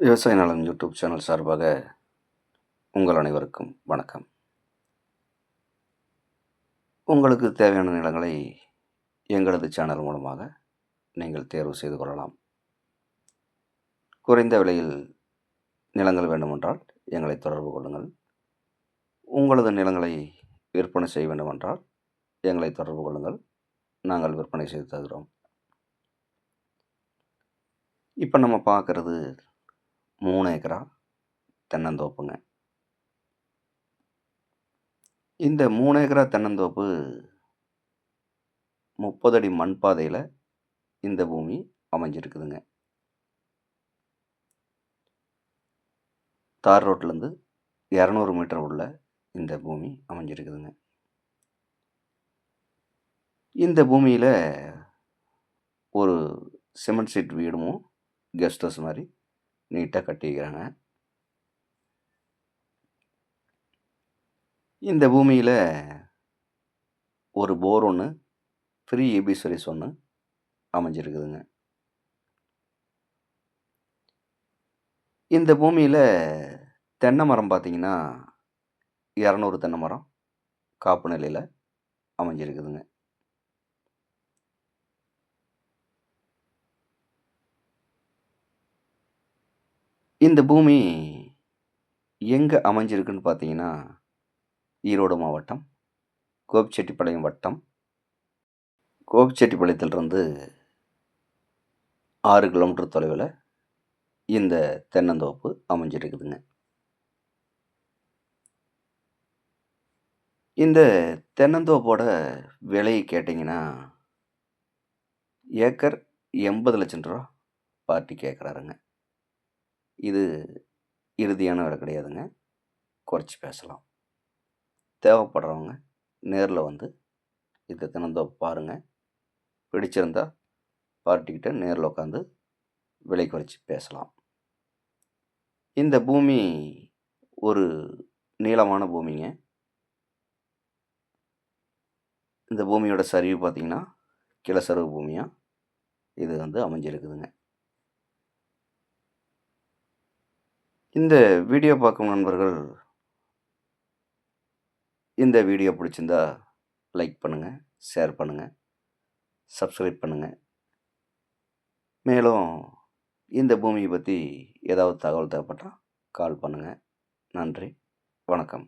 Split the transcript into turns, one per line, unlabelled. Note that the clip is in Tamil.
விவசாய நலன் யூடியூப் சேனல் சார்பாக உங்கள் அனைவருக்கும் வணக்கம். உங்களுக்கு தேவையான நிலங்களை எங்களது சேனல் மூலமாக நீங்கள் தேர்வு செய்து கொள்ளலாம். குறைந்த விலையில் நிலங்கள் வேண்டுமென்றால் எங்களை தொடர்பு கொள்ளுங்கள். உங்களது நிலங்களை விற்பனை செய்ய வேண்டுமென்றால் எங்களை தொடர்பு கொள்ளுங்கள். நாங்கள் விற்பனை செய்து தருகிறோம். இப்போ நம்ம பார்க்குறது 3 ஏக்கரா தென்னந்தோப்புங்க. இந்த 3 ஏக்கரா தென்னந்தோப்பு 30 அடி மண் பாதையில் இந்த பூமி அமைஞ்சிருக்குதுங்க. தார் ரோட்லேருந்து 200 மீட்டர் உள்ள இந்த பூமி அமைஞ்சிருக்குதுங்க. இந்த பூமியில் ஒரு சிமெண்ட் சீட் வீடும் கெஸ்ட் ஹவுஸ் மாதிரி நீட்டாக கட்டிக்கிறாங்க. இந்த பூமியில் ஒரு போர் ஒன்று, ஃப்ரீ EB சர்வீஸ் ஒன்று அமைஞ்சிருக்குதுங்க. இந்த பூமியில் தென்னை மரம் பார்த்திங்கன்னா 200 தென்னை மரம் காப்பு நிலையில் அமைஞ்சிருக்குதுங்க. இந்த பூமி எங்கே அமைஞ்சிருக்குன்னு பார்த்தீங்கன்னா ஈரோடு மாவட்டம் கோபிச்செட்டிப்பாளையம் வட்டம். கோபிச்செட்டிப்பாளையத்திலிருந்து 6 கிலோமீட்டர் தொலைவில் இந்த தென்னந்தோப்பு அமைஞ்சிருக்குதுங்க. இந்த தென்னந்தோப்போட விலை கேட்டிங்கன்னா ஏக்கர் 80 லட்சம் ரூபா பார்ட்டி கேட்குறாருங்க. இது இறுதியான விலை கிடையாதுங்க, குறைச்சி பேசலாம். தேவைப்படுறவங்க நேரில் வந்து இந்த தென்னந்தோப்பு பாருங்கள். பிடிச்சிருந்தா பார்ட்டிக்கிட்ட நேரில் உட்காந்து விலை குறைச்சி பேசலாம். இந்த பூமி ஒரு நீளமான பூமிங்க. இந்த பூமியோட சரிவு பார்த்திங்கன்னா கிளசரிவு பூமியாக இது அமைஞ்சிருக்குதுங்க. இந்த வீடியோ பார்க்கும் நண்பர்கள் இந்த வீடியோ பிடிச்சிருந்தா லைக் பண்ணுங்கள், ஷேர் பண்ணுங்கள், சப்ஸ்கிரைப் பண்ணுங்கள். மேலும் இந்த பூமியை பற்றி ஏதாவது தகவல் தேவைப்பட்டால் கால் பண்ணுங்கள். நன்றி, வணக்கம்.